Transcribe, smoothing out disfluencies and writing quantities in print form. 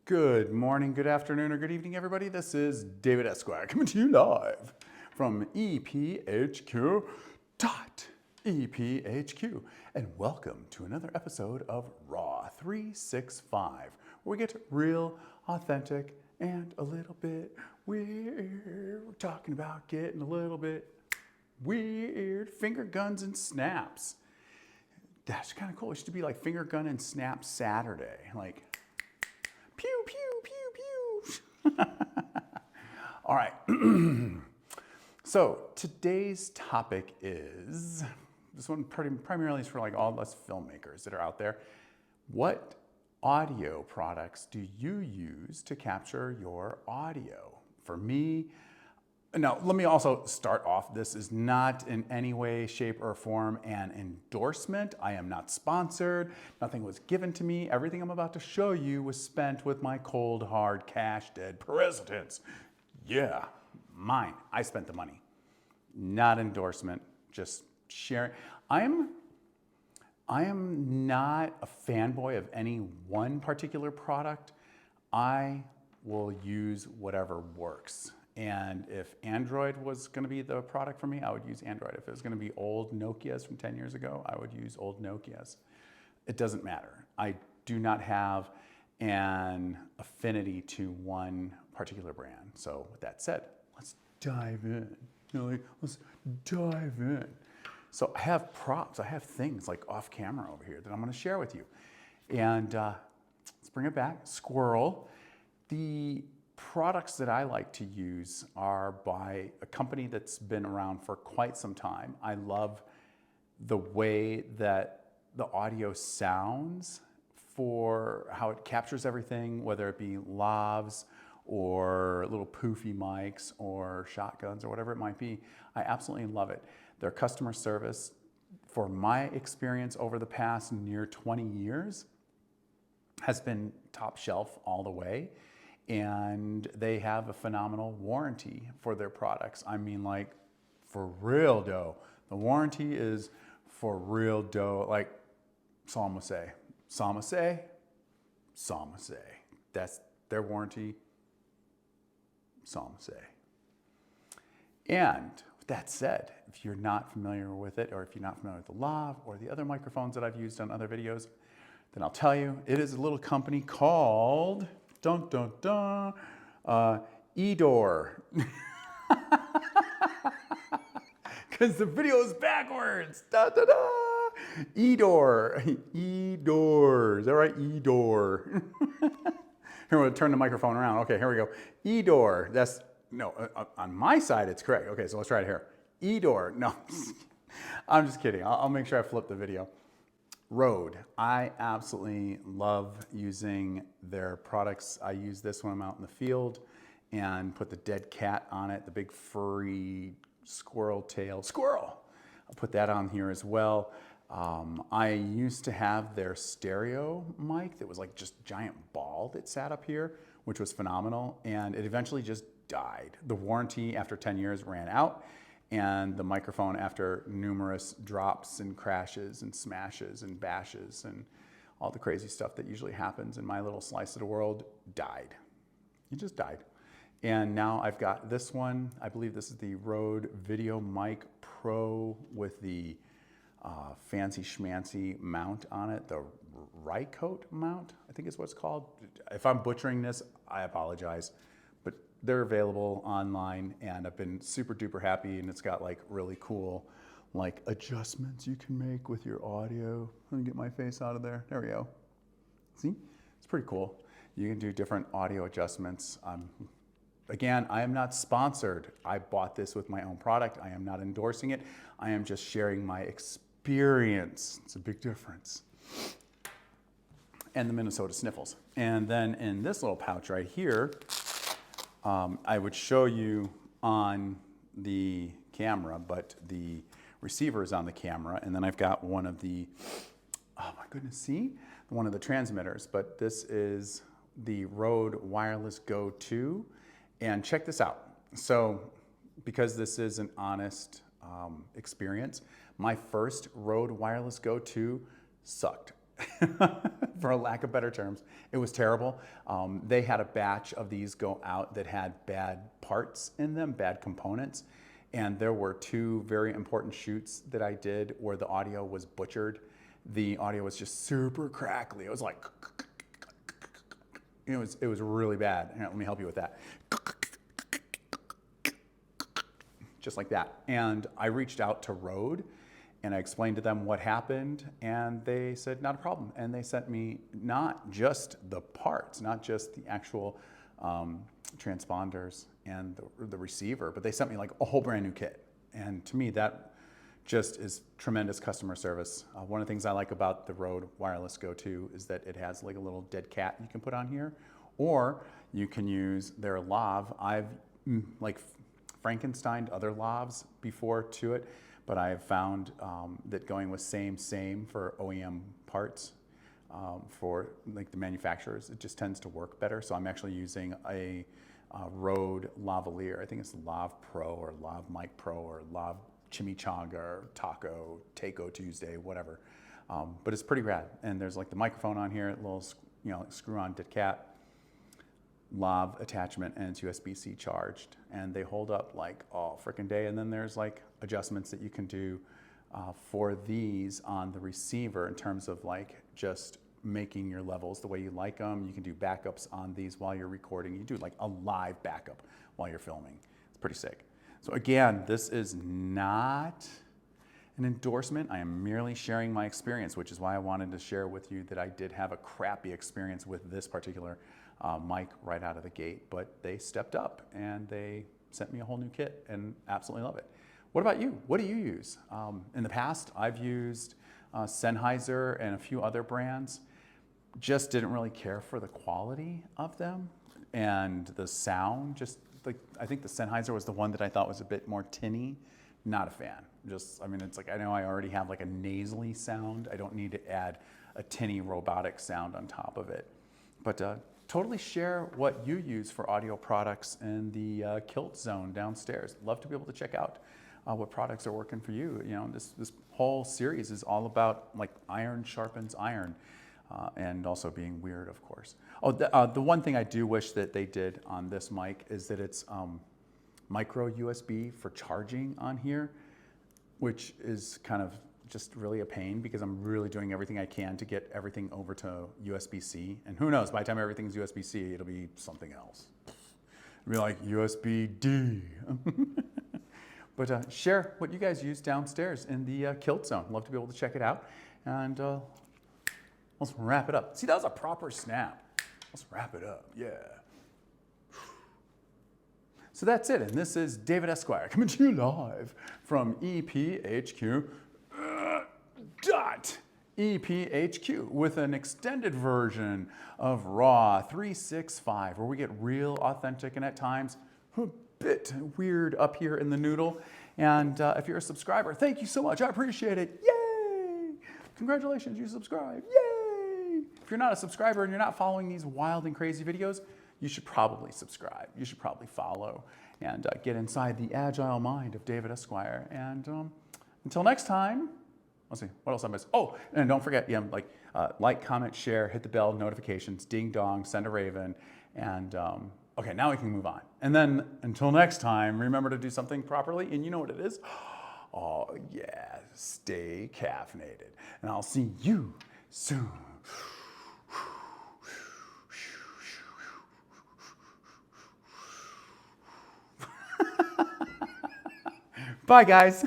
Good morning, good afternoon, or good evening, everybody. This is David Esquire coming to you live from EPHQ.EPHQ. And welcome to another episode of Raw 365, where we get real, authentic, and a little bit weird. We're talking about getting a little bit weird. Finger guns and snaps. That's kind of cool. It should be like finger gun and snap Saturday. Like, pew, pew, pew, pew. All right. So today's topic is, this one primarily is for like all us filmmakers that are out there. What audio products do you use to capture your audio? For me, now, let me also start off. This is not in any way, shape, or form an endorsement. I am not sponsored. Nothing was given to me. Everything I'm about to show you was spent with my cold, hard, cash, dead presidents. Yeah, mine. I spent the money. Not endorsement, just sharing. I am not a fanboy of any one particular product. I will use whatever works. And if Android was going to be the product for me, I would use Android. If it was going to be old Nokias from 10 years ago, I would use old Nokias. It doesn't matter. I do not have an affinity to one particular brand. So with that said, let's dive in. Let's dive in. So I have props. I have things like off camera over here that I'm going to share with you. And let's bring it back. Squirrel. The products that I like to use are by a company that's been around for quite some time. I love the way that the audio sounds for how it captures everything, whether it be lavs or little poofy mics or shotguns or whatever it might be. I absolutely love it. Their customer service, for my experience over the past near 20 years, has been top shelf all the way. And they have a phenomenal warranty for their products. I mean, like, for real dough. The warranty is for real dough. Like, Psalm would say, Psalm would say, Psalm would say. That's their warranty, Psalm would say. And with that said, if you're not familiar with it, or if you're not familiar with the Lav or the other microphones that I've used on other videos, then I'll tell you, it is a little company called dun, dun, dun. Edor. Because the video is backwards. Da, da, da. Edor. Edor. Is that right? Edor. Here, we'll turn the microphone around. Okay, here we go. Edor. That's, no, on my side, it's correct. Okay, so let's try it here. Edor. No, I'm just kidding. I'll make sure I flip the video. Rode. I absolutely love using their products. I use this when I'm out in the field and put the dead cat on it, the big furry squirrel-tailed squirrel. I'll put that on here as well. I used to have their stereo mic that was like just giant ball that sat up here, which was phenomenal, and it eventually just died. The warranty after 10 years ran out. And the microphone, after numerous drops and crashes and smashes and bashes and all the crazy stuff that usually happens in my little slice of the world, died. It just died. And now I've got this one. I believe this is the Rode Video Mic Pro with the fancy schmancy mount on it, the Rycote mount, I think is what it's called. If I'm butchering this, I apologize. But they're available online, and I've been super duper happy, and it's got like really cool like adjustments you can make with your audio. Let me get my face out of there. There we go. See? It's pretty cool. You can do different audio adjustments. Again, I am not sponsored. I bought this with my own product. I am not endorsing it. I am just sharing my experience. It's a big difference. And the Minnesota Sniffles. And then in this little pouch right here, I would show you on the camera, but the receiver is on the camera. And then I've got one of the, oh my goodness, see? One of the transmitters, but this is the Rode Wireless Go 2. And check this out. So, because this is an honest experience, my first Rode Wireless Go 2 sucked. for a lack of better terms. It was terrible. They had a batch of these go out that had bad parts in them, bad components. And there were 2 very important shoots that I did where the audio was butchered. The audio was just super crackly. It was like, it was really bad. Here, let me help you with that. Just like that. And I reached out to Rode and I explained to them what happened, and they said, not a problem. And they sent me not just the parts, not just the actual transponders and the receiver, but they sent me like a whole brand new kit. And to me, that just is tremendous customer service. One of the things I like about the Rode Wireless Go 2 is that it has like a little dead cat you can put on here, or you can use their lav. I've like Frankensteined other lavs before to it, but I have found that going with same for OEM parts for like the manufacturers, it just tends to work better. So I'm actually using a Rode lavalier. I think it's Lav Pro or Lav Mic Pro or Lav Chimichanga or Taco Tuesday, whatever. But it's pretty rad. And there's like the microphone on here, a little like screw-on dead cat, Lav attachment, and it's USB-C charged, and they hold up like all freaking day. And then there's like adjustments that you can do for these on the receiver in terms of like just making your levels the way you like them. You can do backups on these while you're recording. You do like a live backup while you're filming. It's pretty sick. So again, this is not an endorsement. I am merely sharing my experience, which is why I wanted to share with you that I did have a crappy experience with this particular mic right out of the gate, but they stepped up and they sent me a whole new kit and absolutely love it. What about you? What do you use? In the past, I've used Sennheiser and a few other brands. Just didn't really care for the quality of them and the sound. Just like, I think the Sennheiser was the one that I thought was a bit more tinny. Not a fan. I mean, it's like, I know I already have like a nasally sound. I don't need to add a tinny robotic sound on top of it. But totally share what you use for audio products in the Kilt Zone downstairs. Love to be able to check out what products are working for you. You know, this whole series is all about like iron sharpens iron, and also being weird, of course. Oh, the one thing I do wish that they did on this mic is that it's micro USB for charging on here, which is kind of just really a pain because I'm really doing everything I can to get everything over to USB-C. And who knows, by the time everything's USB-C, it'll be something else. It'll be like USB-D. But share what you guys use downstairs in the Kilt Zone. Love to be able to check it out. And let's wrap it up. See, that was a proper snap. Let's wrap it up, yeah. So that's it, and this is David Esquire coming to you live from EPHQ. EPHQ with an extended version of Raw 365 where we get real authentic and at times a bit weird up here in the noodle. And if you're a subscriber, thank you so much. I appreciate it. Yay! Congratulations, you subscribed. Yay! If you're not a subscriber and you're not following these wild and crazy videos, you should probably subscribe. You should probably follow and get inside the agile mind of David Esquire. And until next time, let's see, what else I missed? Oh, and don't forget, like, comment, share, hit the bell, notifications, ding dong, send a raven, and okay, now we can move on. And then until next time, remember to do something properly, and you know what it is? Oh yeah, stay caffeinated. And I'll see you soon. Bye, guys.